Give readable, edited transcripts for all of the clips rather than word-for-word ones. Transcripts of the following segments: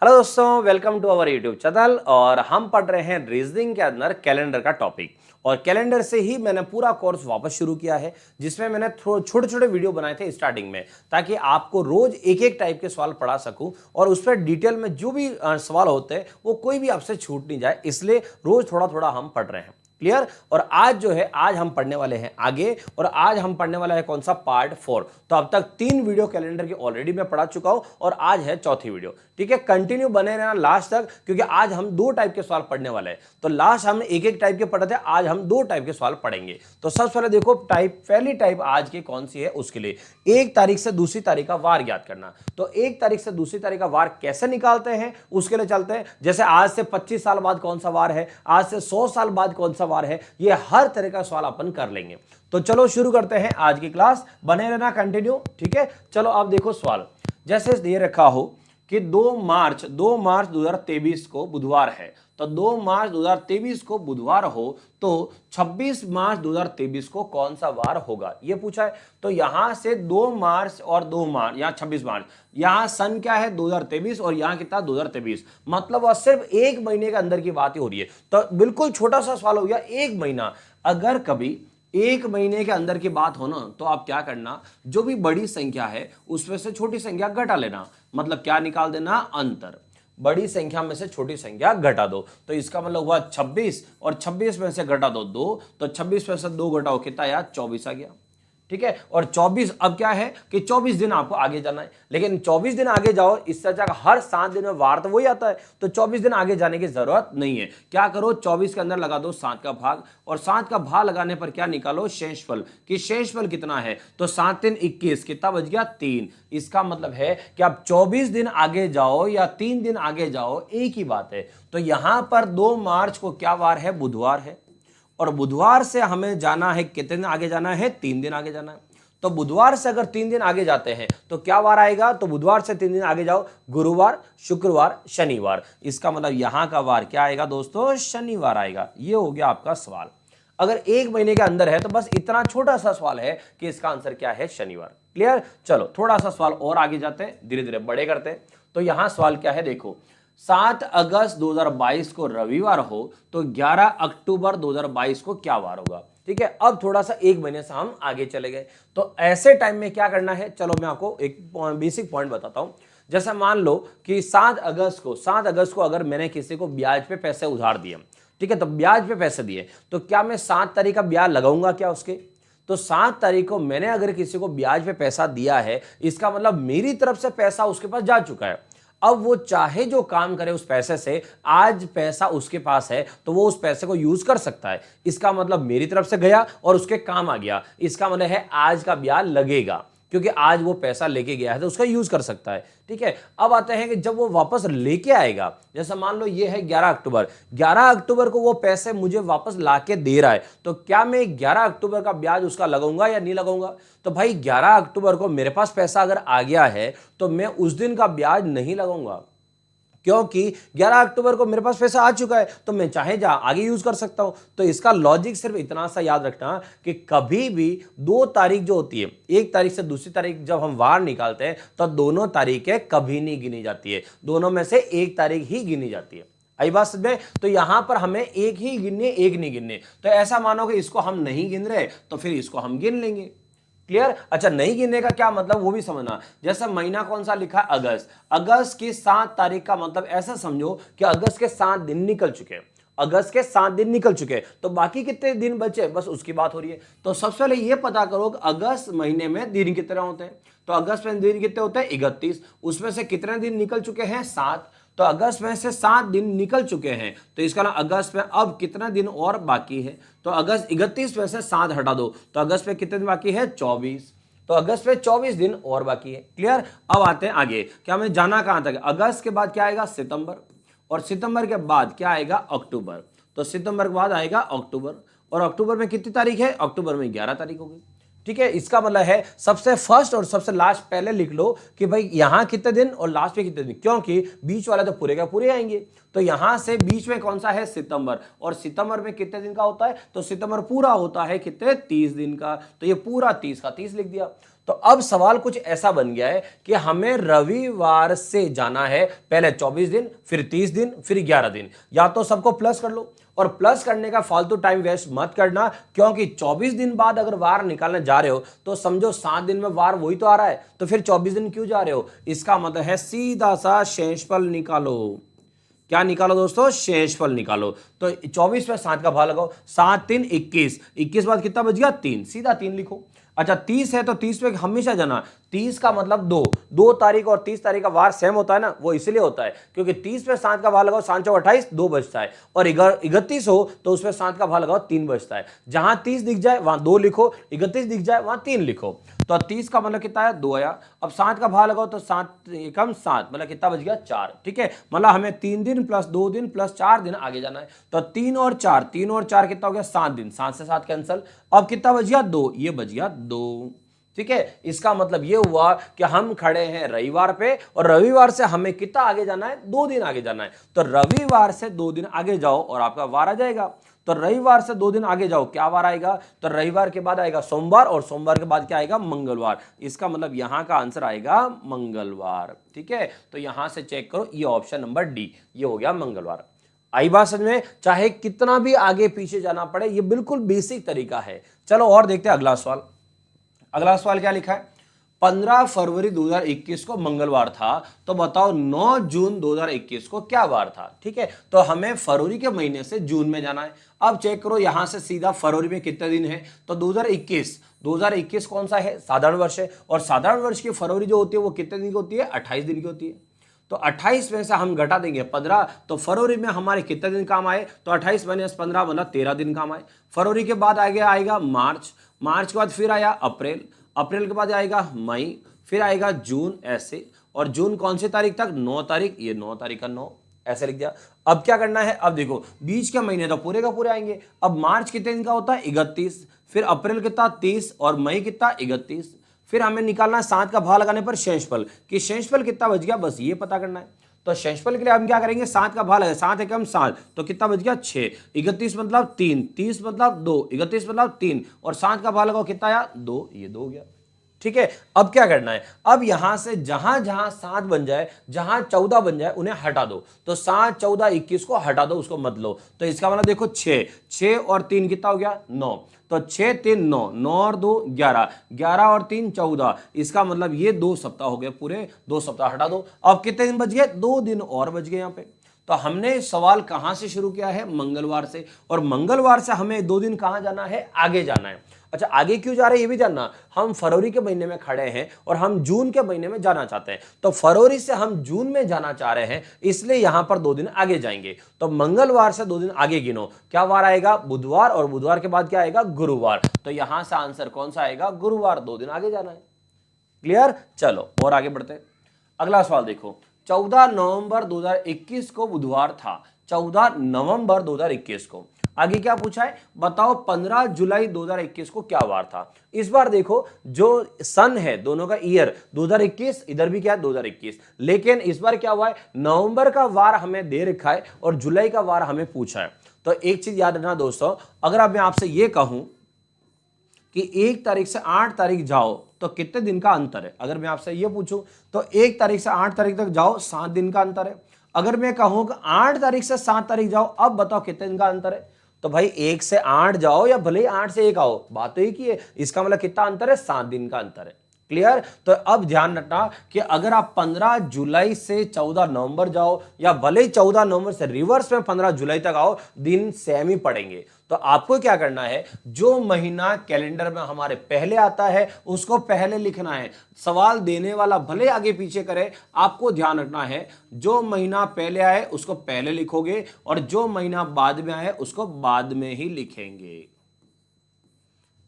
Hello दोस्तों, welcome to our YouTube channel. और हम पढ़ रहे हैं रीजनिंग के अंदर कैलेंडर का टॉपिक। और कैलेंडर से ही मैंने पूरा कोर्स वापस शुरू किया है, जिसमें मैंने छोटे छोटे वीडियो बनाए थे स्टार्टिंग में, ताकि आपको रोज एक एक टाइप के सवाल पढ़ा सकूं और उस पर डिटेल में जो भी सवाल होते हैं वो कोई भी आपसे छूट नहीं जाए, इसलिए रोज थोड़ा थोड़ा हम पढ़ रहे हैं। क्लियर। और आज जो है, आज हम पढ़ने वाले हैं आगे, और आज हम पढ़ने वाला है कौन सा, पार्ट 4। तो अब तक 3 वीडियो कैलेंडर की ऑलरेडी मैं पढ़ा चुका हूं और आज है चौथी वीडियो। ठीक है, कंटिन्यू बने रहना लास्ट तक, क्योंकि आज हम 2 टाइप के सवाल पढ़ने वाले हैं। तो लास्ट हमने एक एक टाइप के पढ़े थे, आज हम 2 टाइप के सवाल पढ़ेंगे। तो सबसे पहले देखो, पहली टाइप आज की कौन सी है, उसके लिए 1 तारीख से दूसरी तारीख का वार याद करना। तो 1 तारीख से दूसरी तारीख का वार कैसे निकालते हैं, उसके लिए चलते हैं। जैसे आज से 25 साल बाद कौन सा वार है, आज से 100 साल बाद कौन सा वार है, ये हर तरह का सवाल अपन कर लेंगे। तो चलो शुरू करते हैं आज की क्लास, बने रहना कंटिन्यू। ठीक है, चलो आप देखो सवाल जैसे दे रखा हो कि 2 मार्च 2023 को बुधवार है। तो 2 मार्च 2023 को बुधवार हो तो 26 मार्च 2023 को कौन सा वार होगा, ये पूछा है। तो यहां से 2 मार्च और 2 मार्च, यहां 26 मार्च, यहां सन क्या है 2023 और यहां कितना 2023, मतलब वह सिर्फ 1 महीने के अंदर की बात ही हो रही है। तो बिल्कुल छोटा सा सवाल हो गया, 1 महीना। अगर कभी 1 महीने के अंदर की बात हो ना, तो आप क्या करना, जो भी बड़ी संख्या है उसमें से छोटी संख्या घटा लेना। मतलब क्या निकाल देना, अंतर। बड़ी संख्या में से छोटी संख्या घटा दो। तो इसका मतलब हुआ 26, और 26 में से घटा दो 2, तो 26 में से 2 घटाओ कितना यार, 24 आ गया। ठीक है, और 24 अब क्या है कि 24 दिन आपको आगे जाना है, लेकिन 24 दिन आगे जाओ, इससे अच्छा हर 7 दिन में वार तो वही आता है, तो 24 दिन आगे जाने की जरूरत नहीं है। क्या करो, 24 के अंदर लगा दो 7 का भाग, और 7 का भाग लगाने पर क्या निकालो, शेषफल, कि शेषफल कितना है। तो 7 3 21, कितना बच गया, 3। इसका मतलब है कि आप 24 दिन आगे जाओ या 3 दिन आगे जाओ, एक ही बात है। तो यहां पर 2 मार्च को क्या वार है, बुधवार है, और बुधवार से हमें जाना है, कितने दिन आगे जाना है, 3 दिन आगे जाना है। तो बुधवार से अगर 3 दिन आगे जाते हैं तो क्या वार आएगा, तो बुधवार से 3 दिन आगे जाओ, गुरुवार, शुक्रवार, शनिवार। इसका मतलब यहां का वार क्या आएगा दोस्तों, शनिवार आएगा। ये हो गया आपका सवाल। अगर 1 महीने के अंदर है तो बस इतना छोटा सा सवाल है कि इसका आंसर क्या है, शनिवार। क्लियर। चलो थोड़ा सा सवाल और आगे जाते हैं, धीरे धीरे बड़े करते हैं। तो यहां सवाल क्या है, देखो 7 अगस्त 2022 को रविवार हो तो 11 अक्टूबर 2022 को क्या वार होगा। ठीक है, अब थोड़ा सा 1 महीने से हम आगे चले गए। तो ऐसे टाइम में क्या करना है, चलो मैं आपको एक बेसिक पॉइंट बताता हूं। जैसे मान लो कि 7 अगस्त को अगर मैंने किसी को ब्याज पे पैसे उधार दिए, ठीक है, तो ब्याज पे पैसे दिए, तो क्या मैं 7 तारीख का ब्याज लगाऊंगा क्या उसके। तो 7 तारीख को मैंने अगर किसी को ब्याज पे पैसा दिया है, इसका मतलब मेरी तरफ से पैसा उसके पास जा चुका है। अब वो चाहे जो काम करे उस पैसे से, आज पैसा उसके पास है तो वो उस पैसे को यूज कर सकता है। इसका मतलब मेरी तरफ से गया और उसके काम आ गया, इसका मतलब है आज का ब्याज लगेगा, क्योंकि आज वो पैसा लेके गया है तो उसका यूज कर सकता है। ठीक है, अब आते हैं कि जब वो वापस लेके आएगा, जैसे मान लो ये है 11 अक्टूबर, 11 अक्टूबर को वो पैसे मुझे वापस लाके दे रहा है, तो क्या मैं 11 अक्टूबर का ब्याज उसका लगाऊंगा या नहीं लगाऊंगा। तो भाई 11 अक्टूबर को मेरे पास पैसा अगर आ गया है तो मैं उस दिन का ब्याज नहीं लगाऊंगा, क्योंकि 11 अक्टूबर को मेरे पास पैसा आ चुका है, तो मैं चाहे जा आगे यूज कर सकता हूं। तो इसका लॉजिक सिर्फ इतना सा याद रखना कि कभी भी 2 तारीख जो होती है, 1 तारीख से दूसरी तारीख जब हम वार निकालते हैं तो दोनों तारीखें कभी नहीं गिनी जाती है, दोनों में से 1 तारीख ही गिनी जाती है। आई बात समझ में। तो यहां पर हमें एक ही गिनने, एक नहीं गिनने। तो ऐसा मानो कि इसको हम नहीं गिन रहे तो फिर इसको हम गिन लेंगे। क्लियर। अच्छा, नहीं गिनने का क्या मतलब वो भी समझना। जैसे महीना कौन सा लिखा है, अगस्त, अगस्त की 7 तारीख का मतलब ऐसा समझो कि अगस्त के 7 दिन निकल चुके हैं, अगस्त के 7 दिन निकल चुके हैं, तो बाकी कितने दिन बचे, बस उसकी बात हो रही है। तो सबसे पहले ये पता करो कि अगस्त महीने में दिन कितने होते हैं। तो अगस्त में दिन कितने होते हैं, 31, उसमें से कितने दिन निकल चुके हैं, 7। तो अगस्त में से 7 दिन निकल चुके हैं, तो इसका नाम अगस्त में अब कितना दिन और बाकी है। तो अगस्त 31 में से 7 हटा दो, तो अगस्त में कितने दिन बाकी है, 24। तो अगस्त में 24 दिन और बाकी है। क्लियर। अब आते हैं आगे, क्या हमें जाना कहां तक, अगस्त के बाद क्या आएगा, सितंबर, और सितंबर के बाद क्या आएगा, अक्टूबर। तो सितंबर के बाद आएगा अक्टूबर, और अक्टूबर में कितनी तारीख है, अक्टूबर में 11 तारीख होगी। ठीक है, इसका मतलब है सबसे फर्स्ट और सबसे लास्ट पहले लिख लो कि भाई यहां कितने दिन और लास्ट में कितने दिन, क्योंकि बीच वाला तो पूरे का पूरे आएंगे। तो यहां से बीच में कौन सा है, सितंबर, और सितंबर में कितने दिन का होता है, तो सितंबर पूरा होता है कितने, 30 दिन का। तो ये पूरा 30 का 30 लिख दिया। तो अब सवाल कुछ ऐसा बन गया है कि हमें रविवार से जाना है, पहले 24 दिन, फिर 30 दिन, फिर 11 दिन। या तो सबको प्लस कर लो, और प्लस करने का फालतू टाइम वेस्ट मत करना, क्योंकि 24 दिन बाद अगर वार निकालने जा रहे हो तो समझो 7 दिन में वार वही तो आ रहा है, तो फिर 24 दिन क्यों जा रहे हो? इसका मतलब है सीधा सा शेषफल निकालो। क्या निकालो दोस्तों? शेषफल निकालो। तो 24 पे 7 का भाग लगाओ, 7 3 21, 21 बाद कितना बच गया? 3, सीधा 3 लिखो। अच्छा 30 है तो 30 पे हमेशा जाना, 30 का मतलब 2 तारीख और 30 तारीख का वार सेम होता है ना, वो इसलिए होता है क्योंकि 30 पे 7 का भाग लगाओ, 7 चौक 28, 2 बचता है, और 31 हो तो उसमें 7 का भाग लगाओ, 3 बचता है। जहां 30 दिख जाए वहां 2 लिखो, 31 दिख जाए वहां 3 लिखो। तो 30 का मतलब कितना है? 2 आया। अब 7 का भाग लगाओ तो 7 एकम 7, मतलब कितना बच गया? 4। ठीक है, मतलब हमें 3 दिन प्लस 2 दिन प्लस 4 दिन आगे जाना है। तो 3 और 4 कितना हो गया? 7 दिन, 7 से 7 कैंसिल। अब कितना बच गया? 2, ये बच गया 2। ठीक है, इसका मतलब ये हुआ कि हम खड़े हैं रविवार पे, और रविवार से हमें कितना आगे जाना है? 2 दिन आगे जाना है। तो रविवार से 2 दिन आगे जाओ और आपका वार आ जाएगा। तो रविवार से 2 दिन आगे जाओ, क्या वार आएगा? तो रविवार के बाद आएगा सोमवार, और सोमवार के बाद क्या आएगा? मंगलवार। इसका मतलब यहां का आंसर आएगा मंगलवार। ठीक है, तो यहां से चेक करो, ये ऑप्शन नंबर डी, ये हो गया मंगलवार। आई बात समझ में? चाहे कितना भी आगे पीछे जाना पड़े, ये बिल्कुल बेसिक तरीका है। चलो और देखते हैं अगला सवाल। अगला सवाल क्या लिखा है? 15 फरवरी 2021 को मंगलवार था, तो बताओ 9 जून 2021 को क्या वार था? ठीक है, तो हमें फरवरी के महीने से जून में जाना है। अब चेक करो, यहां से सीधा फरवरी में कितने दिन है? तो 2021 कौन सा है? साधारण वर्ष है, और साधारण वर्ष की फरवरी जो होती है वो कितने दिन की होती है? 28 दिन की होती है। तो 28 में से हम घटा देंगे 15, तो फरवरी में हमारे कितने दिन काम आए? तो 28 माइनस 15 मतलब 13 दिन काम आए। फरवरी के बाद आगे आएगा मार्च, मार्च के बाद फिर आया अप्रैल, अप्रैल के बाद आएगा मई, फिर आएगा जून, ऐसे। और जून कौन सी तारीख तक? 9 तारीख, ये 9 तारीख का 9, ऐसे लिख दिया। अब क्या करना है? अब देखो बीच के महीने तो पूरे का पूरे आएंगे। अब मार्च कितने दिन का होता है? 31, फिर अप्रैल कितना? 30, और मई कितना? 31। फिर हमें निकालना है 7 का भाग लगाने पर शेषफल, कि शेषफल कितना बच गया, बस ये पता करना है। तो शेषफल के लिए हम क्या करेंगे? 7 का भाग लगाए, 7 एकम 7, तो कितना बच गया? 6। 31 मतलब 3, 30 मतलब 2, 31 मतलब 3, और 7 का भाग लगाओ, कितना आया? 2, ये 2 हो गया। ठीक है, अब क्या करना है? अब यहां से जहां जहां 7 बन जाए, जहां 14 बन जाए, उन्हें हटा दो। तो 7 14 21 को हटा दो, उसको मत लो। तो इसका मतलब देखो 6 और 3 कितना हो गया? 9। तो 6 3 9, 9 और 2 11, 11 और 3 14। इसका मतलब ये 2 सप्ताह हो गए पूरे, 2 सप्ताह हटा दो। अब कितने दिन बच गए? 2 दिन और बच गए यहां पे। तो हमने सवाल कहां से शुरू किया है? मंगलवार से, और मंगलवार से हमें 2 दिन कहां जाना है? आगे जाना है। अच्छा, आगे क्यों जा रहे हैं ये भी जानना। हम फरवरी के महीने में खड़े हैं और हम जून के महीने में जाना चाहते हैं, तो फरवरी से हम जून में जाना चाह रहे हैं, इसलिए यहां पर 2 दिन आगे जाएंगे। तो मंगलवार से 2 दिन आगे गिनो, क्या वार आएगा? बुधवार, और बुधवार के बाद क्या आएगा? गुरुवार। तो यहां से आंसर कौन सा आएगा? गुरुवार, 2 दिन आगे जाना है। क्लियर? चलो और आगे बढ़ते हैं। अगला सवाल देखो, 14 नवंबर 2021 को बुधवार था, 14 नवंबर 2021 को। आगे क्या पूछा है? बताओ 15 जुलाई 2021 को क्या वार था? इस बार देखो, जो सन है दोनों का ईयर 2021, इधर भी क्या है? 2021, लेकिन इस बार क्या हुआ है? नवंबर का वार हमें दे रखा है और जुलाई का वार हमें पूछा है। तो एक चीज याद रखना दोस्तों, अगर अब मैं आपसे यह कहूं कि 1 तारीख से 8 तारीख जाओ तो कितने दिन का अंतर है? अगर मैं आपसे ये पूछूं तो 1 तारीख से 8 तारीख तक जाओ, 7 दिन का अंतर है। अगर मैं कहूं कि 8 तारीख से 7 तारीख जाओ, अब बताओ कितने दिन का अंतर है? तो भाई 1 से 8 जाओ या भले ही 8 से 1 आओ, बात तो एक ही है। इसका मतलब कितना अंतर है? 7 दिन का अंतर है। क्लियर? तो अब ध्यान रखना कि अगर आप 15 जुलाई से 14 नवंबर जाओ, या भले ही 14 नवंबर से रिवर्स में 15 जुलाई तक आओ, दिन सेम ही पड़ेंगे। तो आपको क्या करना है? जो महीना कैलेंडर में हमारे पहले आता है उसको पहले लिखना है। सवाल देने वाला भले आगे पीछे करे, आपको ध्यान रखना है जो महीना पहले आए उसको पहले लिखोगे, और जो महीना बाद में आए उसको बाद में ही लिखेंगे।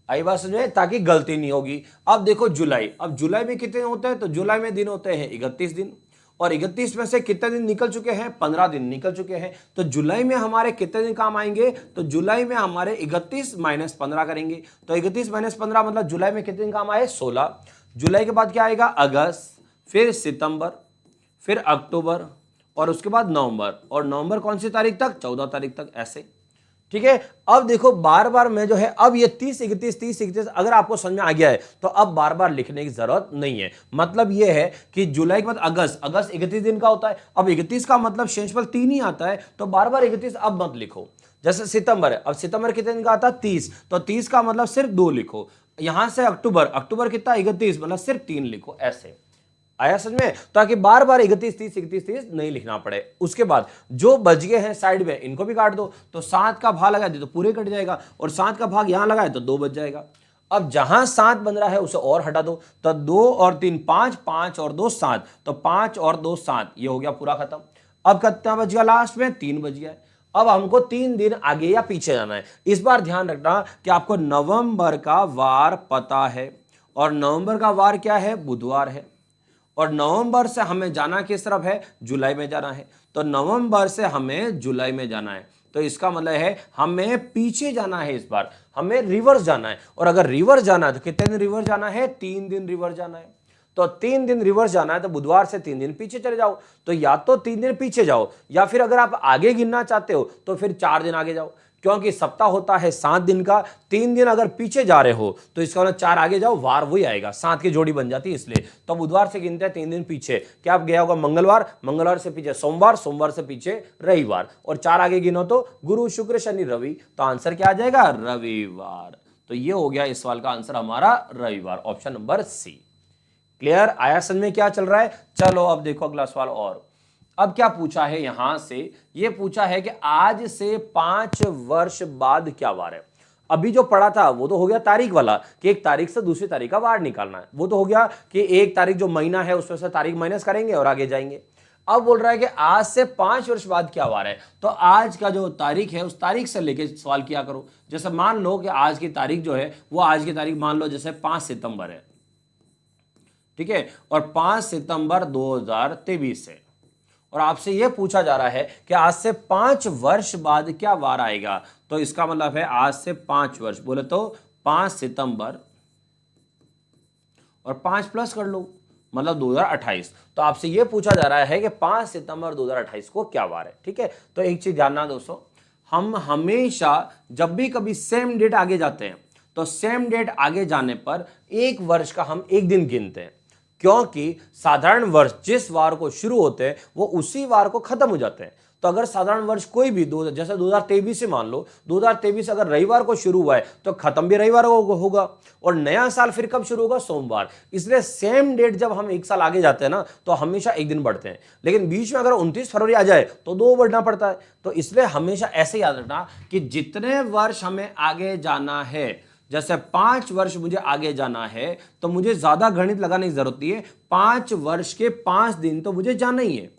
आई बात समझ में? ताकि गलती नहीं होगी। अब देखो जुलाई, अब जुलाई में कितने होते हैं? तो जुलाई में दिन होते हैं 31 दिन, और 31 में से कितने दिन निकल चुके हैं? 15 दिन निकल चुके हैं। तो जुलाई में हमारे कितने दिन काम आएंगे? तो जुलाई में हमारे 31 माइनस 15 करेंगे। तो 31 माइनस 15 मतलब जुलाई में कितने दिन काम आए? 16। जुलाई के बाद क्या आएगा? अगस्त, फिर सितंबर, फिर अक्टूबर, और उसके बाद नवंबर। और नवंबर कौन सी तारीख तक? 14 तारीख तक, ऐसे। ठीक है। अब देखो बार बार मैं जो है अब ये 30 31 30 31 अगर आपको समझ में आ गया है तो अब बार बार लिखने की जरूरत नहीं है। मतलब ये है कि जुलाई के बाद अगस्त, अगस्त 31 दिन का होता है। अब 31 का मतलब शेषफल 3 ही आता है, तो बार बार 31 अब मत लिखो। जैसे सितंबर है, अब सितंबर कितने दिन का आता है 30, तो 30 का मतलब सिर्फ 2 लिखो। यहां से अक्टूबर, अक्टूबर कितना 31, मतलब सिर्फ 3 लिखो। ऐसे आया समझ में, ताकि बार बार 31 30 31 30 नहीं लिखना पड़े। उसके बाद जो बच गए हैं साइड में इनको भी काट दो, तो 7 का भाग लगा दे तो पूरे कट जाएगा, और 7 का भाग यहां लगाए तो 2 बच जाएगा। अब जहां 7 बन रहा है उसे और हटा दो, तो 2 और 3 5, 5 और 2 7, तो 5 और 2 7, ये हो गया पूरा खत्म। अब कितना बच गया लास्ट में, 3 बच गया। अब हमको 3 दिन आगे या पीछे जाना है। इस बार ध्यान रखना कि आपको नवंबर का वार पता है, और नवंबर का वार क्या है, बुधवार है। और नवंबर से हमें जाना किस तरफ है, जुलाई में जाना है। तो नवंबर से हमें जुलाई में जाना है, तो इसका मतलब है हमें पीछे जाना है। इस बार हमें रिवर्स जाना है, और अगर रिवर्स जाना है तो कितने दिन रिवर्स जाना है, 3 दिन रिवर्स जाना है। तो 3 दिन रिवर्स जाना है, तो बुधवार से 3 दिन पीछे चले जाओ। तो या तो 3 दिन पीछे जाओ, या फिर अगर आप आगे गिनना चाहते हो तो फिर 4 दिन आगे जाओ, क्योंकि सप्ताह होता है 7 दिन का। 3 दिन अगर पीछे जा रहे हो तो इसका मतलब 4 आगे जाओ, वार वही आएगा, 7 की जोड़ी बन जाती है इसलिए। तो बुधवार से गिनते हैं 3 दिन पीछे, क्या गया होगा मंगलवार, मंगलवार से पीछे सोमवार, सोमवार से पीछे रविवार, और 4 आगे गिनो तो गुरु शुक्र शनि रवि, तो आंसर क्या आ जाएगा, रविवार। तो ये हो गया इस सवाल का आंसर हमारा रविवार, ऑप्शन नंबर सी। क्लियर, आया समझ में क्या चल रहा है। चलो अब देखो अगला सवाल। और अब क्या पूछा है यहां से, ये पूछा है कि आज से 5 वर्ष बाद क्या वार है। अभी जो पढ़ा था वो तो हो गया तारीख वाला, कि एक तारीख से दूसरी तारीख का वार निकालना है, वो तो हो गया कि एक तारीख जो महीना है उसमें से तारीख माइनस करेंगे और आगे जाएंगे। अब बोल रहा है कि आज से 5 वर्ष बाद क्या वार है, तो आज का जो तारीख है उस तारीख से लेके सवाल किया करो। जैसे मान लो कि आज की तारीख जो है वो आज की तारीख मान लो जैसे 5 सितंबर है, ठीक है, और 5 सितंबर 2023 है, और आपसे यह पूछा जा रहा है कि आज से 5 वर्ष बाद क्या वार आएगा। तो इसका मतलब है आज से 5 वर्ष बोले तो 5 सितंबर और 5 प्लस कर लो, मतलब 2028। तो आपसे यह पूछा जा रहा है कि 5 सितंबर 2028 को क्या वार है। ठीक है, तो एक चीज जानना दोस्तों, हम हमेशा जब भी कभी सेम डेट आगे जाते हैं तो सेम डेट आगे जाने पर एक वर्ष का हम एक दिन गिनते हैं, क्योंकि साधारण वर्ष जिस वार को शुरू होते हैं वो उसी वार को खत्म हो जाते हैं। तो अगर साधारण वर्ष कोई भी जैसे 2023 से मान लो, 2023 अगर रविवार को शुरू हुआ है तो खत्म भी रविवार को होगा, और नया साल फिर कब शुरू होगा, सोमवार। इसलिए सेम डेट जब हम एक साल आगे जाते हैं ना तो हमेशा एक दिन बढ़ते हैं, लेकिन बीच में अगर 29 फरवरी आ जाए तो 2 बढ़ना पड़ता है। तो इसलिए हमेशा ऐसे याद रखना कि जितने वर्ष हमें आगे जाना है, जैसे 5 वर्ष मुझे आगे जाना है तो मुझे ज्यादा गणित लगाने की जरूरत नहीं है, 5 वर्ष के 5 दिन तो मुझे जाना ही है,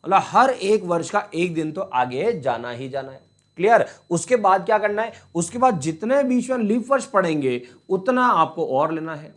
मतलब हर एक वर्ष का एक दिन तो आगे जाना ही जाना है। क्लियर, उसके बाद क्या करना है, उसके बाद जितने बीच में लीप वर्ष पढ़ेंगे उतना आपको और लेना है।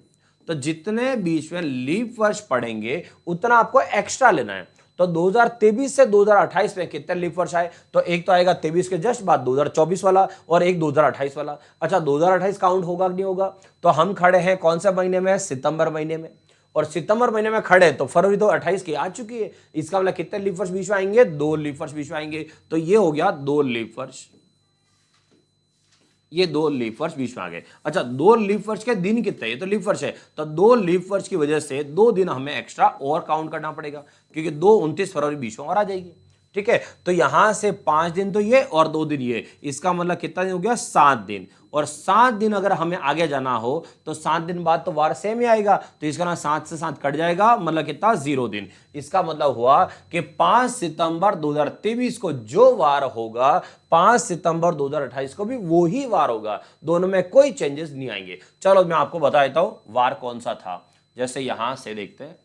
तो जितने बीच में लीप वर्ष पढ़ेंगे उतना आपको एक्स्ट्रा लेना है। तो 2023 से 2028 में कितने लीप वर्ष आए, तो एक तो आएगा 23 के जस्ट बाद 2024 वाला, और एक 2028 वाला। अच्छा 2028 काउंट होगा कि नहीं होगा, तो हम खड़े हैं कौन से महीने में, सितंबर महीने में, और सितंबर महीने में खड़े तो फरवरी तो 28 की आ चुकी है। इसका मतलब कितने लीप वर्ष बीच में आएंगे, 2 लीप वर्ष बीच में आएंगे। तो ये हो गया 2 लीप वर्ष, ये 2 लीप वर्ष बीच में आ गए। अच्छा 2 लीप वर्ष के दिन कितने, ये तो लीप वर्ष है, तो 2 लीप वर्ष की वजह से 2 दिन हमें एक्स्ट्रा और काउंट करना पड़ेगा, क्योंकि 29 फरवरी बीच में और आ जाएगी। ठीक है, तो यहां से 5 दिन तो ये और 2 दिन ये, इसका मतलब कितना दिन हो गया, 7 दिन। और 7 दिन अगर हमें आगे जाना हो तो 7 दिन बाद तो वार सेम ही आएगा, तो इसका ना 7 से 7 कट जाएगा, मतलब कितना, 0 दिन। इसका मतलब हुआ कि 5 सितंबर 2023 को जो वार होगा 5 सितंबर 2028 को भी वो ही वार होगा, दोनों में कोई चेंजेस नहीं आएंगे। चलो मैं आपको बता देता हूं वार कौन सा था। जैसे यहां से देखते हैं,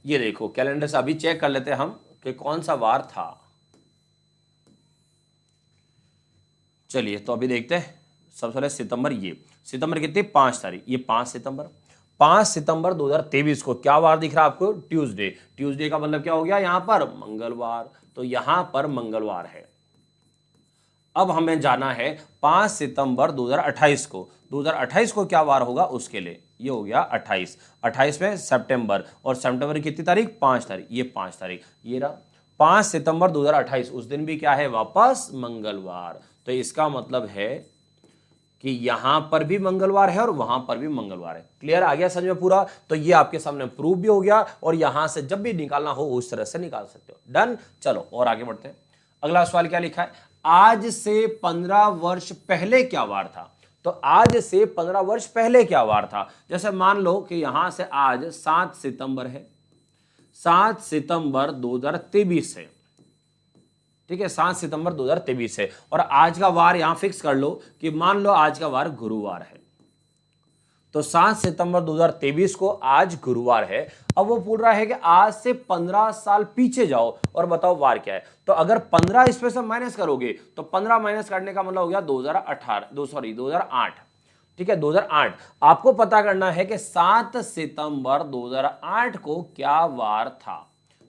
ये देखो कैलेंडर से अभी चेक कर लेते हैं हम कि कौन सा वार था। चलिए तो अभी देखते हैं, सबसे पहले सितंबर, ये सितंबर कितनी, 5 तारीख, ये 5 सितंबर, 5 सितंबर 2023 को क्या वार दिख रहा है आपको, ट्यूसडे। ट्यूसडे का मतलब क्या हो गया, यहां पर मंगलवार, तो यहां पर मंगलवार है। अब हमें जाना है 5 सितंबर 2028 को, 2028 को क्या वार होगा उसके लिए, ये हो गया 28, 28 में सितंबर, और सितंबर की कितनी तारीख, 5 तारीख, ये 5 तारीख, ये रहा। 5 सितंबर 2028 उस दिन भी क्या है, वापस मंगलवार। तो इसका मतलब है कि यहां पर भी मंगलवार है और वहां पर भी मंगलवार है। क्लियर आ गया समझ में पूरा? तो ये आपके सामने प्रूफ भी हो गया और यहां से जब भी निकालना हो उस तरह से निकाल सकते हो। डन। चलो और आगे बढ़ते हैं। अगला सवाल क्या लिखा है, आज से 15 वर्ष पहले क्या वार था? तो आज से 15 वर्ष पहले क्या वार था? जैसे मान लो कि यहां से आज 7 सितंबर है, 7 सितंबर 2023 है, ठीक है, 7 सितंबर 2023 है और आज का वार यहां फिक्स कर लो कि मान लो आज का वार गुरुवार है। तो 7 सितंबर 2023 को आज गुरुवार है। अब वो पूछ रहा है कि आज से 15 साल पीछे जाओ और बताओ वार क्या है। तो अगर 15 इसमें से माइनस करोगे तो 15 माइनस करने का मतलब हो गया 2008। ठीक है, 2008। आपको पता करना है कि 7 सितंबर 2008 को क्या वार था।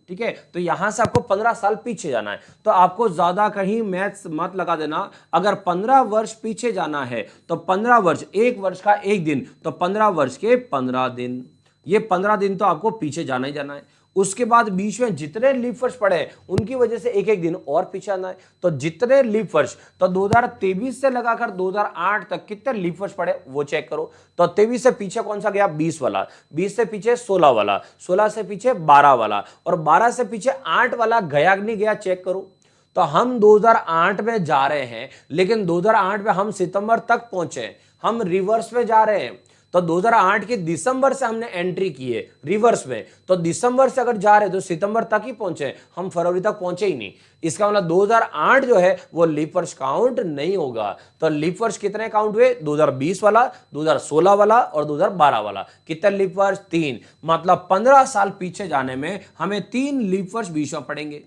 ठीक है, तो यहां से आपको 15 साल पीछे जाना है। तो आपको ज्यादा कहीं मैथ्स मत लगा देना। अगर 15 वर्ष पीछे जाना है तो 15 वर्ष, एक वर्ष का एक दिन, तो 15 वर्ष के 15 दिन, ये 15 दिन तो आपको पीछे जाना ही जाना है। उसके बाद बीच में जितने लीप वर्ष पड़े उनकी वजह से एक एक दिन और पीछे आना है। तो जितने लीप वर्ष, तो 2023 से लगाकर 2008 तक कितने लीप वर्ष पड़े वो चेक करो। तो 23 से पीछे कौन सा गया, 20 वाला, 20 से पीछे 16 वाला, 16 से पीछे 12 वाला और 12 से पीछे 8 वाला गया नहीं गया चेक करो। तो हम 2008 में जा रहे हैं लेकिन 2008 में हम सितंबर तक पहुंचे, हम रिवर्स में जा रहे हैं। तो 2008 के दिसंबर से हमने एंट्री की है रिवर्स में, तो दिसंबर से अगर जा रहे तो सितंबर तक ही पहुंचे, हम फरवरी तक पहुंचे ही नहीं। इसका मतलब 2008 जो है वो लीप वर्ष काउंट नहीं होगा। तो लीप वर्ष कितने काउंट हुए, 2020 वाला, 2016 वाला और 2012 वाला। कितने लीप वर्ष, 3। मतलब 15 साल पीछे जाने में हमें 3 लीप वर्ष बीच में पड़ेंगे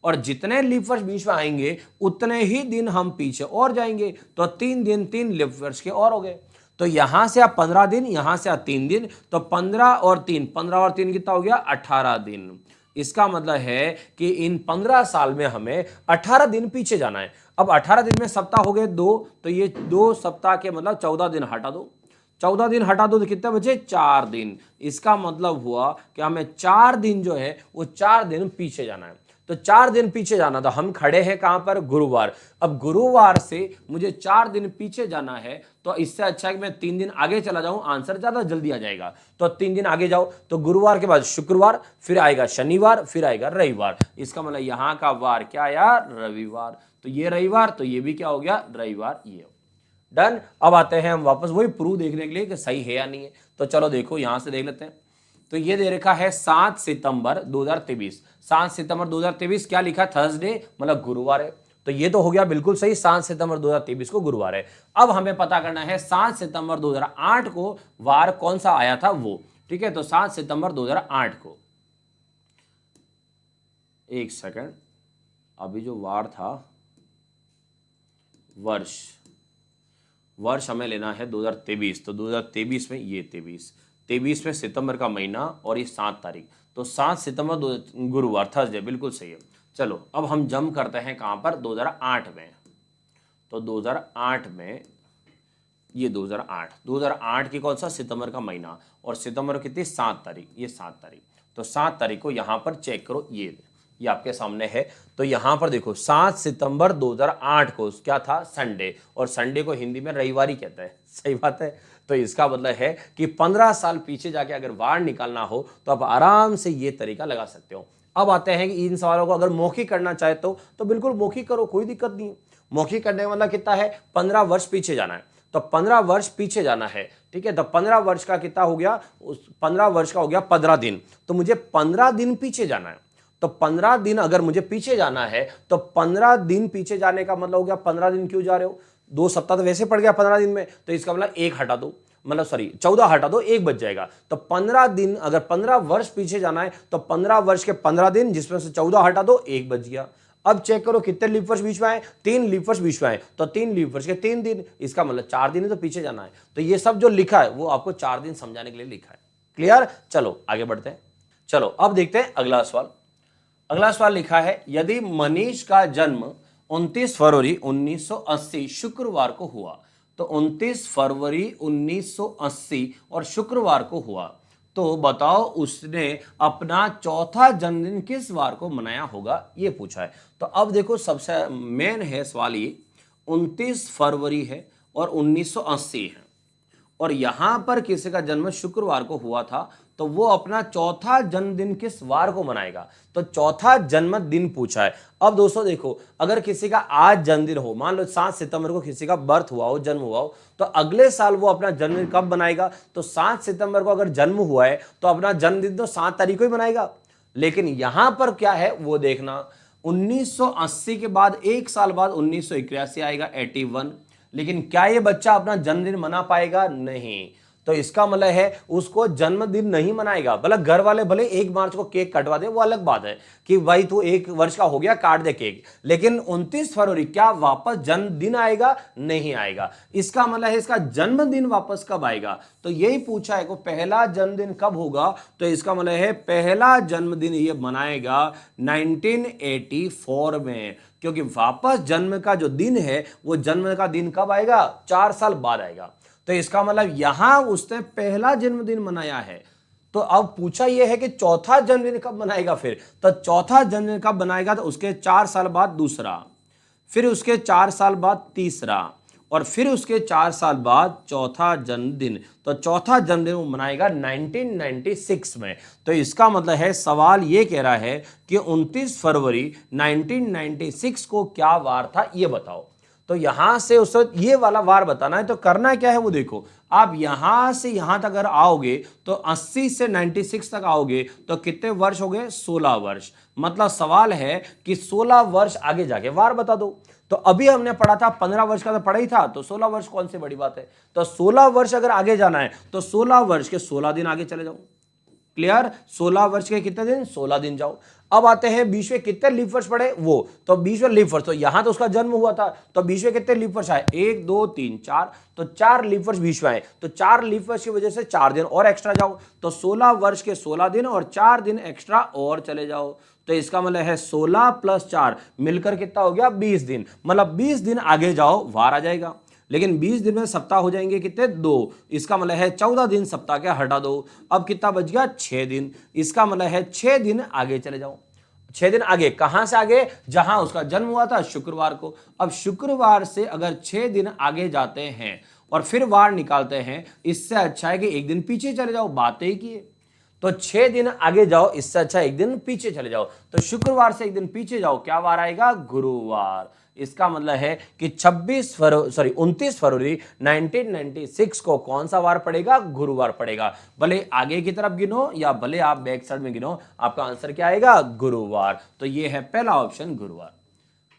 और जितने लीप वर्ष बीच में आएंगे उतने ही दिन हम पीछे और जाएंगे। तो 3 दिन 3 लीप वर्ष के और हो गए। तो यहां से आप 15 दिन, यहां से आप 3 दिन, तो 15 और 3, 15 और 3 कितना हो गया, 18 दिन। इसका मतलब है कि इन 15 साल में हमें 18 दिन पीछे जाना है। अब 18 दिन में सप्ताह हो गए 2, तो ये 2 सप्ताह के मतलब 14 दिन हटा दो, 14 दिन हटा दो तो कितने बचे, 4 दिन। इसका मतलब हुआ कि हमें 4 दिन जो है वो 4 दिन पीछे जाना है। तो 4 दिन पीछे जाना, तो हम खड़े हैं कहां पर, गुरुवार। अब गुरुवार से मुझे 4 दिन पीछे जाना है, तो इससे अच्छा है कि मैं 3 दिन आगे चला जाऊं, आंसर ज्यादा जल्दी आ जाएगा। तो 3 दिन आगे जाओ, तो गुरुवार के बाद शुक्रवार, फिर आएगा शनिवार, फिर आएगा रविवार। इसका मतलब यहां का वार क्या आया, रविवार। तो ये रविवार, तो ये भी क्या हो गया, रविवार। ये डन। अब आते हैं हम वापस वही प्रूफ देखने के लिए कि सही है या नहीं है। तो चलो देखो यहां से देख लेते हैं। तो ये दे रखा है 7 सितंबर 2023। 7 सितंबर 2023 क्या लिखा, थर्सडे, मतलब गुरुवार है। तो ये तो हो गया बिल्कुल सही, 7 सितंबर 2023 को गुरुवार है। अब हमें पता करना है 7 सितंबर 2008 को वार कौन सा आया था वो। ठीक है, तो 7 सितंबर 2008 को, एक सेकंड, अभी जो वार था, वर्ष हमें लेना है 2023। तो 2023 में ये 23 में सितंबर का महीना और ये 7 तारीख, तो 7 सितंबर गुरुवार, थर्सडे, बिल्कुल सही है। चलो अब हम जंप करते हैं कहां पर, 2008 में। तो 2008 में, ये 2008 की कौन सा, सितंबर का महीना, और सितंबर कितनी, 7 तारीख, ये 7 तारीख। तो 7 तारीख को यहां पर चेक करो, ये आपके सामने है। तो यहां पर देखो 7 सितंबर 2008 को क्या था, संडे, और संडे को हिंदी में रविवार ही कहता है, सही बात है। तो इसका मतलब है कि 15 साल पीछे जाके अगर वार निकालना हो तो आप आराम से ये तरीका लगा सकते हो। अब आते हैं कि इन सवालों को अगर मौखिक करना चाहे तो बिल्कुल मौखिक करो, कोई दिक्कत नहीं है। मौखिक करने का मतलब कितना है, 15 वर्ष पीछे जाना है। तो 15 वर्ष पीछे जाना है, ठीक है। तो 15 वर्ष का कितना हो गया, उस 15 वर्ष का हो गया 15 दिन। तो मुझे 15 दिन पीछे जाना है। तो 15 दिन अगर मुझे पीछे जाना है तो 15 दिन पीछे जाने का मतलब हो गया, 15 दिन क्यों जा रहे हो, 2 सप्ताह तो वैसे पड़ गया 15 दिन में। तो इसका मतलब 1 हटा दो, मतलब सॉरी 14 हटा दो, 1 बच जाएगा। तो 15 दिन, अगर 15 वर्ष पीछे जाना है तो 15 वर्ष के 15 दिन, जिसमें से 14 हटा दो, 1 बच गया। अब चेक करो कितने लीप वर्ष बीच में आए, 3 लीप वर्ष बीच में आए। तो 3 लीप वर्ष के 3 दिन, इसका मतलब 4 दिन ही तो पीछे जाना है। तो ये सब जो लिखा है वो आपको 4 दिन समझाने के लिए लिखा है। क्लियर। चलो आगे बढ़ते हैं। चलो अब देखते हैं अगला सवाल। अगला सवाल लिखा है, यदि मनीष का जन्म 29 फरवरी 1980 शुक्रवार को हुआ, तो 29 फरवरी 1980 और शुक्रवार को हुआ, तो बताओ उसने अपना चौथा जन्मदिन किस वार को मनाया होगा, ये पूछा है। तो अब देखो सबसे मेन है सवाल ये, 29 फरवरी है और 1980 है और यहां पर किसी का जन्म शुक्रवार को हुआ था, तो वो अपना चौथा जन्मदिन किस वार को मनाएगा। तो चौथा जन्मदिन पूछा है। अब दोस्तों देखो, अगर किसी का आज जन्मदिन हो, मान लो 7 सितंबर को किसी का बर्थ हुआ हो, जन्म हुआ हो, तो अगले साल वो अपना जन्मदिन कब मनाएगा। तो 7 सितंबर को अगर जन्म हुआ है तो अपना जन्मदिन तो 7 तारीख को ही मनाएगा। लेकिन यहां पर क्या है वो देखना, 1980 के बाद एक साल बाद 1981 आएगा, 81। लेकिन क्या ये बच्चा अपना जन्मदिन मना पाएगा? नहीं। तो इसका मतलब है उसको जन्मदिन नहीं मनाएगा। भले घर वाले भले 1 मार्च को केक कटवा दे, वो अलग बात है कि भाई तू 1 वर्ष का हो गया काट दे केक, लेकिन 29 फरवरी क्या वापस जन्मदिन आएगा? नहीं आएगा। इसका मतलब है इसका जन्मदिन वापस कब आएगा। तो यही पूछा है को पहला जन्मदिन कब होगा। तो इसका मतलब है पहला जन्मदिन ये मनाएगा 1984 में, क्योंकि वापस जन्म का जो दिन है वो जन्म का दिन कब आएगा? 4 साल बाद आएगा। तो इसका मतलब यहां उसने पहला जन्मदिन मनाया है। तो अब पूछा यह है कि चौथा जन्मदिन कब मनाएगा। फिर तो चौथा जन्मदिन कब मनाएगा? तो उसके 4 साल बाद दूसरा, फिर उसके 4 साल बाद तीसरा और फिर उसके 4 साल बाद चौथा जन्मदिन। तो चौथा जन्मदिन वो मनाएगा 1996 में। तो इसका मतलब है सवाल ये कह रहा है कि 29 फरवरी 1996 को क्या वार था, ये बताओ। तो यहां से उस ये वाला वार बताना है। तो करना क्या है वो देखो, आप यहां से यहां तक अगर आओगे तो 80 से 96 तक आओगे तो कितने वर्ष हो गए? 16 वर्ष। मतलब सवाल है कि 16 वर्ष आगे जाके वार बता दो। तो अभी हमने पढ़ा था 15 वर्ष का तो पढ़ा ही था, तो 16 वर्ष कौन सी बड़ी बात है। तो 16 वर्ष अगर आगे जाना है तो 16 वर्ष के 16 दिन आगे चले जाओ। क्लियर? 16 वर्ष के कितने दिन? 16 दिन जाओ। अब आते हैं बीच में कितने लीप वर्ष पड़े वो, तो बीच में लीप वर्ष, तो यहां तो उसका जन्म हुआ था, तो बीच में कितने लीप वर्ष आए? 1 2 3 4, तो 4 लीप वर्ष बीच में आए। तो 4 लीप वर्ष की वजह से 4 दिन और एक्स्ट्रा जाओ, तो 16 वर्ष के 16 दिन और 4 दिन एक्स्ट्रा और चले जाओ। तो इसका मतलब है 16 प्लस 4 मिलकर कितना हो गया? 20 दिन। मतलब 20 दिन आगे जाओ वार आ जाएगा। लेकिन 20 दिन में सप्ताह हो जाएंगे कितने? 2। इसका मतलब है 14 दिन सप्ताह के हटा दो। अब कितना बच गया? 6 दिन। इसका मतलब है 6 दिन आगे चले जाओ। 6 दिन आगे, कहां से आगे? जहां उसका जन्म हुआ था, शुक्रवार को। अब शुक्रवार से अगर 6 दिन आगे जाते हैं और फिर वार निकालते हैं, इससे अच्छा है कि एक दिन पीछे चले जाओ, बात ही की है। तो 6 दिन आगे जाओ, इससे अच्छा एक दिन पीछे चले जाओ। तो शुक्रवार से एक दिन पीछे जाओ, क्या वार आएगा? गुरुवार। इसका मतलब है कि 29 फरवरी 1996 को कौन सा वार पड़ेगा? गुरुवार पड़ेगा। भले आगे की तरफ गिनो या भले आप बैक साइड में गिनो, आपका आंसर क्या आएगा? गुरुवार। तो ये है पहला ऑप्शन, गुरुवार।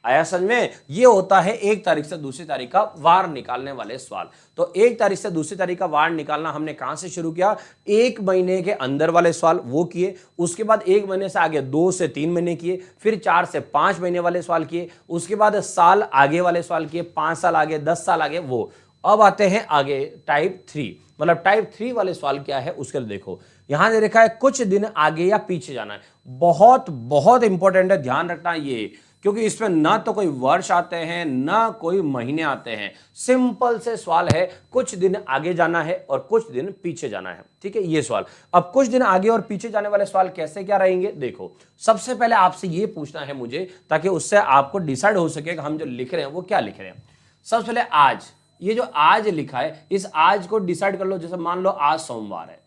आया समझ में? ये होता है 1 तारीख से दूसरी तारीख का वार निकालने वाले सवाल। तो 1 तारीख से दूसरी तारीख का वार निकालना हमने कहां से शुरू किया? 1 महीने के अंदर वाले सवाल वो किए, उसके बाद 1 महीने से आगे 2 से 3 महीने किए, फिर 4 से 5 महीने वाले सवाल किए, उसके बाद साल आगे वाले सवाल किए, 5 साल आगे, 10 साल आगे वो। अब आते हैं आगे टाइप 3। मतलब टाइप 3 वाले सवाल क्या है उसके लिए देखो, यहां दे रखा है कुछ दिन आगे या पीछे जाना है। बहुत बहुत इंपॉर्टेंट है, ध्यान रखना ये, क्योंकि इसमें ना तो कोई वर्ष आते हैं ना कोई महीने आते हैं। सिंपल से सवाल है, कुछ दिन आगे जाना है और कुछ दिन पीछे जाना है। ठीक है, ये सवाल। अब कुछ दिन आगे और पीछे जाने वाले सवाल कैसे क्या रहेंगे देखो। सबसे पहले आपसे ये पूछना है मुझे, ताकि उससे आपको डिसाइड हो सके कि हम जो लिख रहे हैं वो क्या लिख रहे हैं। सबसे पहले आज, ये जो आज लिखा है, इस आज को डिसाइड कर लो। जैसे मान लो आज सोमवार है,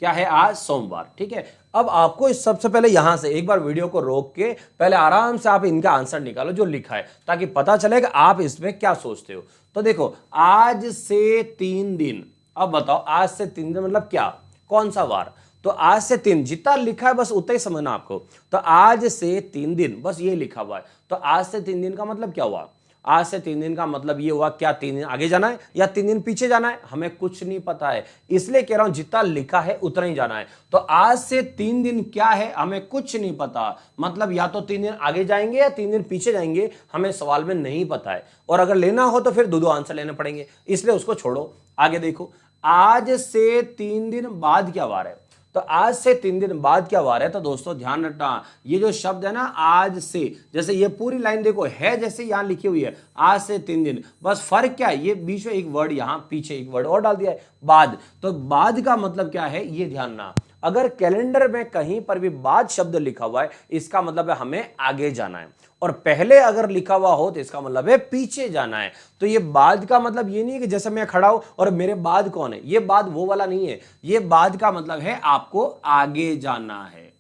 क्या है? आज सोमवार। ठीक है, अब आपको इस सबसे पहले यहां से एक बार वीडियो को रोक के पहले आराम से आप इनका आंसर निकालो जो लिखा है, ताकि पता चले कि आप इसमें क्या सोचते हो। तो देखो, आज से 3 दिन। अब बताओ, आज से 3 दिन मतलब क्या? कौन सा वार? तो आज से 3, जितना लिखा है बस उतना ही समझना आपको। तो आज से 3 दिन, बस ये लिखा हुआ है। तो आज से 3 दिन का मतलब क्या हुआ? आज से 3 दिन का मतलब ये हुआ, क्या 3 दिन आगे जाना है या 3 दिन पीछे जाना है? हमें कुछ नहीं पता है, इसलिए कह रहा हूं जितना लिखा है उतना ही जाना है। तो आज से 3 दिन क्या है? हमें कुछ नहीं पता। मतलब या तो 3 दिन आगे जाएंगे या 3 दिन पीछे जाएंगे, हमें सवाल में नहीं पता है। और अगर लेना हो तो फिर दो आंसर लेने पड़ेंगे, इसलिए उसको छोड़ो। आगे देखो, आज से 3 दिन बाद क्या वार है? तो आज से 3 दिन बाद क्या वार है? तो दोस्तों ध्यान रखना, ये जो शब्द है ना आज से, जैसे ये पूरी लाइन देखो है जैसे यहां लिखी हुई है आज से 3 दिन, बस फर्क क्या है, ये बीच में एक वर्ड, यहां पीछे एक वर्ड और डाल दिया है बाद। तो बाद का मतलब क्या है ये ध्यान रखना, अगर कैलेंडर में कहीं पर भी बाद शब्द लिखा हुआ है इसका मतलब है हमें आगे जाना है, और पहले अगर लिखा हुआ हो तो इसका मतलब है पीछे जाना है। तो ये बाद का मतलब ये नहीं है कि जैसे मैं खड़ा हूं और मेरे बाद कौन है, ये बाद वो वाला नहीं है, ये बाद का मतलब है आपको आगे जाना है।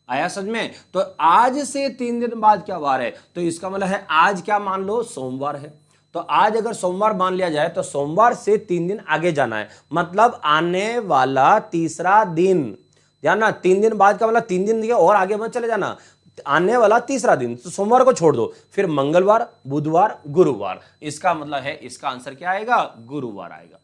आया समझ में? तो आज से 3 दिन बाद क्या वार है? तो इसका मतलब है आज क्या मान लो सोमवार है, तो आज अगर सोमवार मान लिया जाए तो सोमवार से 3 दिन आगे जाना है, मतलब आने वाला तीसरा दिन। ध्यान ना, 3 दिन बाद का मतलब 3 दिन के और आगे मत चले जाना, आने वाला तीसरा दिन। तो सोमवार को छोड़ दो, फिर मंगलवार, बुधवार, गुरुवार, इसका मतलब है इसका आंसर क्या आएगा? गुरुवार आएगा।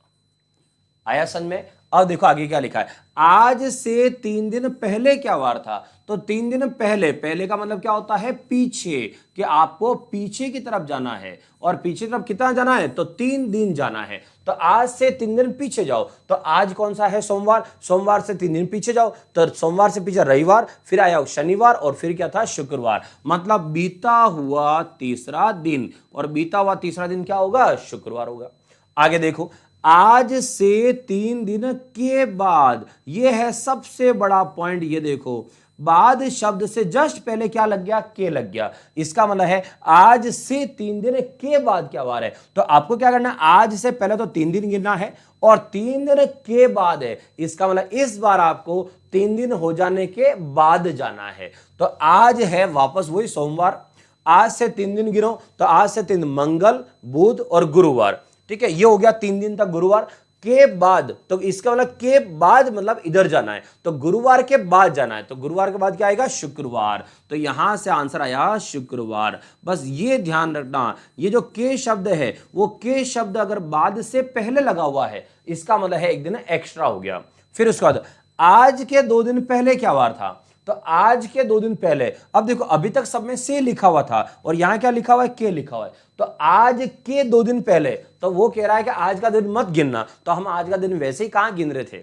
आया समझ में? अब देखो आगे क्या लिखा है, आज से 3 दिन पहले क्या वार था? तो 3 दिन पहले, पहले का मतलब क्या होता है? पीछे, कि आपको पीछे की तरफ जाना है, और पीछे की तरफ कितना जाना है? तो 3 दिन जाना है। तो आज से 3 दिन पीछे जाओ, तो आज कौन सा है? सोमवार, सोमवार से 3 दिन पीछे जाओ, तो सोमवार से पीछे रविवार, फिर आया शनिवार, और फिर क्या था? शुक्रवार। मतलब बीता हुआ तीसरा दिन, और बीता हुआ तीसरा दिन क्या होगा? शुक्रवार होगा। आगे देखो, आज से 3 दिन के बाद, यह है सबसे बड़ा पॉइंट। ये देखो बाद शब्द से जस्ट पहले क्या लग गया? के लग गया। इसका मतलब है आज से 3 दिन के बाद क्या वार है? तो आपको क्या करना है? आज से पहले तो 3 दिन गिनना है, और 3 दिन के बाद है, इसका मतलब इस बार आपको 3 दिन हो जाने के बाद जाना है। तो आज है वापस वही सोमवार, आज से 3 दिन गिनो, तो आज से 3 मंगल, बुध और गुरुवार, ठीक है, ये हो गया 3 दिन तक गुरुवार के बाद। तो इसका मतलब के बाद मतलब इधर जाना है, तो गुरुवार के बाद जाना है, तो गुरुवार के बाद क्या आएगा? शुक्रवार। तो यहां से आंसर आया शुक्रवार। बस ये ध्यान रखना, ये जो के शब्द है वो के शब्द अगर बाद से पहले लगा हुआ है इसका मतलब है एक दिन एक्स्ट्रा हो गया। फिर उसके बाद आज के 2 दिन पहले क्या वार था? तो आज के 2 दिन पहले, अब देखो अभी तक सब में से लिखा हुआ था और यहां क्या लिखा हुआ है? के लिखा हुआ है। तो आज के 2 दिन पहले, तो वो कह रहा है कि आज का दिन मत गिनना, तो हम आज का दिन वैसे ही कहां गिन रहे थे।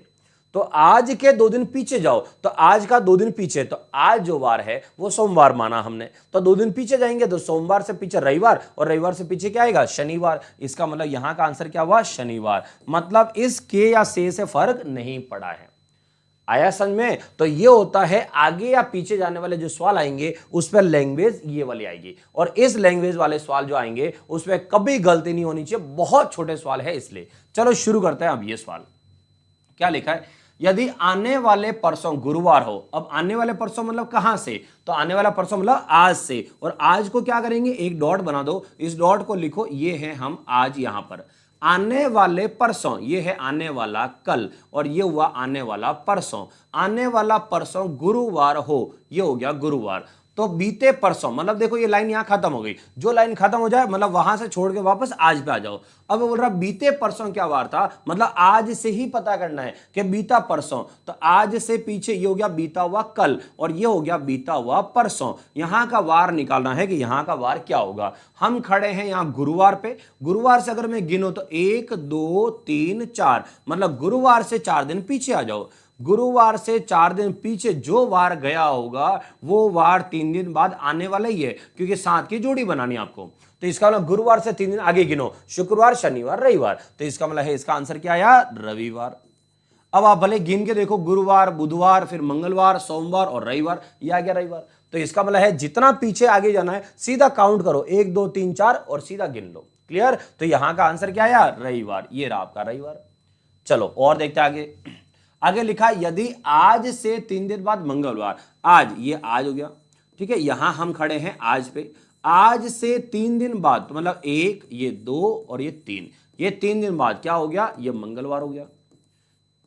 तो आज के 2 दिन पीछे जाओ, तो आज का 2 दिन पीछे, तो आज जो वार है वो सोमवार माना हमने, तो 2 दिन पीछे जाएंगे, तो सोमवार से पीछे रविवार, और रविवार से पीछे क्या आएगा? शनिवार। इसका मतलब यहां का आंसर क्या हुआ? शनिवार। मतलब इस के या से फर्क नहीं पड़ा है। आया समझ में? तो ये होता है आगे या पीछे जाने वाले जो सवाल आएंगे उस पर लैंग्वेज ये वाली आएगी, और इस लैंग्वेज वाले सवाल जो आएंगे उसमें कभी गलती नहीं होनी चाहिए, बहुत छोटे सवाल है इसलिए। चलो शुरू करते हैं। अब ये सवाल क्या लिखा है, यदि आने वाले परसों गुरुवार हो, अब आने वाले परसों मतलब कहां से? तो आने वाला परसों मतलब आज से, और आज को क्या करेंगे? एक डॉट बना दो, इस डॉट को लिखो, ये है हम आज यहां पर। आने वाले परसों, ये है आने वाला कल, और ये हुआ आने वाला परसों। आने वाला परसों गुरुवार हो, ये हो गया गुरुवार। तो बीते परसों मतलब देखो ये लाइन यहां खत्म हो गई, जो लाइन खत्म हो जाए मतलब वहां से छोड़ के वापस आज पे आ जाओ। अब बोल रहा बीते परसों क्या वार था, मतलब आज से ही पता करना है कि बीता परसों, तो आज से पीछे ये हो गया बीता हुआ कल, और ये हो गया बीता हुआ परसों। यहां का वार निकालना है कि यहां का वार क्या होगा। हम खड़े हैं यहां गुरुवार पे, गुरुवार से अगर मैं गिनो तो 1 2 3 4, मतलब गुरुवार से 4 दिन पीछे आ जाओ। गुरुवार से 4 दिन पीछे जो वार गया होगा वो वार 3 दिन बाद आने वाला ही है, क्योंकि साथ की जोड़ी बनानी है आपको। तो इसका मतलब गुरुवार से 3 दिन आगे गिनो, शुक्रवार, शनिवार, रविवार, तो इसका मतलब है इसका आंसर क्या आया? रविवार। अब आप भले गिन के देखो, गुरुवार, बुधवार, फिर मंगलवार, सोमवार और रविवार, ये आ गया रविवार। तो इसका मतलब है जितना पीछे आगे जाना है सीधा काउंट करो, 1 2 3 4 और सीधा गिन लो। क्लियर? तो यहां का आंसर क्या आया? रविवार। ये रहा आपका रविवार। चलो और देखते आगे। आगे लिखा यदि आज से 3 दिन बाद मंगलवार, आज, ये आज हो गया, ठीक है, यहां हम खड़े हैं आज पे। आज से 3 दिन बाद, तो मतलब 1, ये 2 और ये 3, ये 3 दिन बाद क्या हो गया? ये मंगलवार हो गया,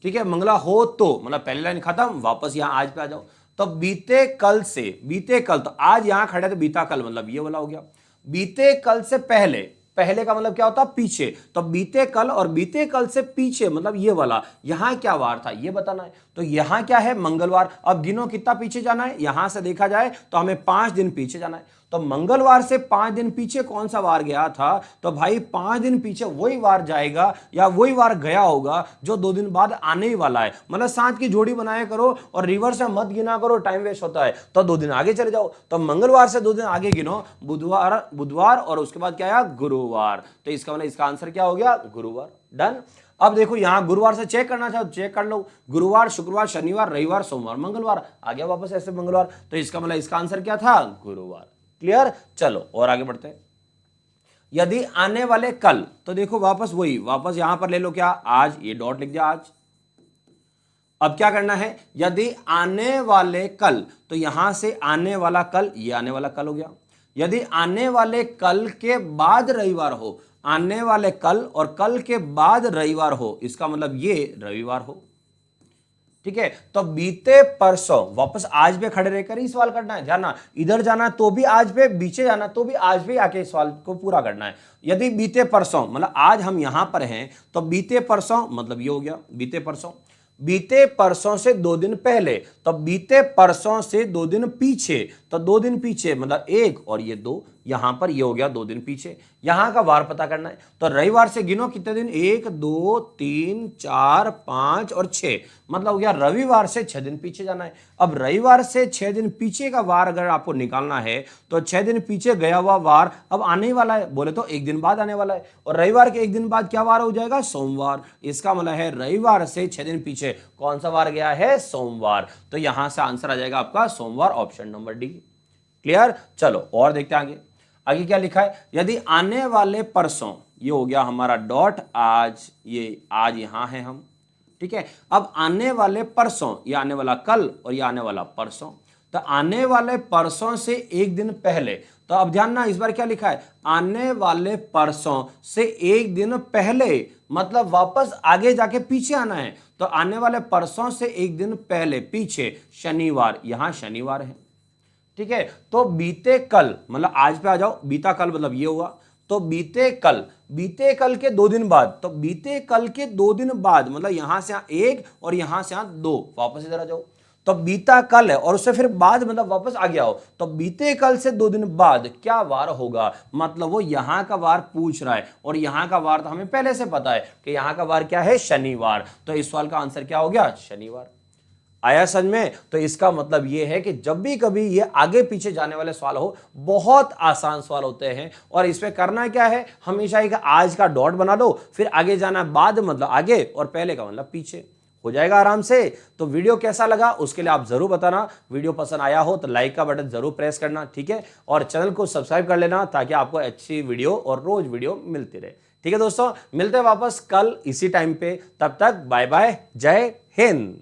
ठीक है। मंगला हो तो मतलब पहली लाइन खत्म, वापस यहां आज पे आ जाओ। तो बीते कल से, बीते कल, तो आज यहां खड़े तो बीता कल मतलब ये वाला हो गया। बीते कल से पहले, पहले का मतलब क्या होता? पीछे, तो बीते कल, और बीते कल से पीछे मतलब ये वाला, यहां क्या वार था ये बताना है। तो यहां क्या है? मंगलवार। अब गिनो कितना पीछे जाना है, यहां से देखा जाए तो हमें 5 दिन पीछे जाना है। तो तो मंगलवार से 5 दिन पीछे कौन सा वार गया था, तो भाई 5 दिन पीछे वही वार जाएगा या वही वार गया होगा जो 2 दिन बाद आने ही वाला है। मतलब 7 की जोड़ी बनाया करो और रिवर्स में मत गिना करो, टाइम वेस्ट होता है। तो 2 दिन आगे चले जाओ, तो मंगलवार से 2 दिन आगे गिनो, बुधवार और उसके बाद क्या आया, गुरुवार। तो इसका मतलब इसका आंसर क्या हो गया, गुरुवार। डन। अब देखो यहां गुरुवार से चेक करना चाहो चेक कर लो, गुरुवार, शुक्रवार, शनिवार, रविवार, सोमवार, मंगलवार, आ गया वापस ऐसे मंगलवार। तो इसका मतलब इसका आंसर क्या था, गुरुवार। क्लियर। चलो और आगे बढ़ते हैं। यदि आने वाले कल, तो देखो वापस वही, वापस यहां पर ले लो क्या, आज, ये डॉट लिख दिया आज। अब क्या करना है, यदि आने वाले कल, तो यहां से आने वाला कल, ये आने वाला कल हो गया। यदि आने वाले कल के बाद रविवार हो, आने वाले कल और कल के बाद रविवार हो, इसका मतलब ये रविवार हो। ठीक है। तो बीते परसों, वापस आज पे खड़े रहकर ही सवाल करना है, जाना इधर जाना तो भी आज पे, पीछे जाना तो भी आज पे आके सवाल को पूरा करना है। यदि बीते परसों मतलब आज हम यहां पर हैं, तो बीते परसों मतलब ये हो गया बीते परसों। बीते परसों से 2 दिन पहले, तो बीते परसों से 2 दिन पीछे, तो 2 दिन पीछे मतलब 1 और ये 2, यहां पर ये हो गया 2 दिन पीछे। यहां का वार पता करना है, तो रविवार से गिनो कितने दिन, 1 2 3 4 5 और 6, मतलब हो गया रविवार से 6 दिन पीछे जाना है। अब रविवार से 6 दिन पीछे का वार अगर आपको निकालना है, तो 6 दिन पीछे गया हुआ वार अब आने वाला है, बोले तो 1 दिन बाद आने वाला है, और रविवार के 1 दिन बाद क्या वार हो जाएगा, सोमवार। इसका मतलब है रविवार से 6 दिन पीछे कौन सा वार गया है, सोमवार। तो यहां से आंसर आ जाएगा आपका सोमवार, ऑप्शन नंबर डी। क्लियर। चलो और देखते हैं आगे। आगे क्या लिखा है, यदि आने वाले परसों, ये हो गया हमारा डॉट आज, ये आज यहां है हम। ठीक है। अब आने वाले परसों, ये आने वाला कल और ये आने वाला परसों, तो आने वाले परसों से 1 दिन पहले, तो अब ध्यान ना, इस बार क्या लिखा है, आने वाले परसों से 1 दिन पहले, मतलब वापस आगे जाके पीछे आना है। तो आने वाले परसों से 1 दिन पहले, पीछे शनिवार, यहां शनिवार है। ठीक है। तो बीते कल मतलब आज पे आ जाओ, बीता कल मतलब ये हुआ, तो बीते कल के 2 दिन बाद, तो बीते कल के 2 दिन बाद मतलब यहां से यहां 1 और यहां से यहां 2, वापस इधर आ जाओ। तो बीता कल है और उससे फिर बाद मतलब वापस आ गया हो, तो बीते कल से 2 दिन बाद क्या वार होगा, मतलब वो यहां का वार पूछ रहा है, और यहां का वार तो हमें पहले से पता है कि यहां का वार क्या है, शनिवार। तो इस सवाल का आंसर क्या हो गया, शनिवार। आया समझ में। तो इसका मतलब यह है कि जब भी कभी ये आगे पीछे जाने वाले सवाल हो, बहुत आसान सवाल होते हैं, और इसमें करना क्या है, हमेशा एक आज का डॉट बना दो, फिर आगे जाना बाद मतलब आगे और पहले का मतलब पीछे, हो जाएगा आराम से। तो वीडियो कैसा लगा उसके लिए आप जरूर बताना। वीडियो पसंद आया हो तो लाइक का बटन जरूर प्रेस करना, ठीक है, और चैनल को सब्सक्राइब कर लेना ताकि आपको अच्छी वीडियो और रोज वीडियो मिलती रहे। ठीक है दोस्तों, मिलते हैं वापस कल इसी टाइम पे, तब तक बाय बाय, जय हिंद।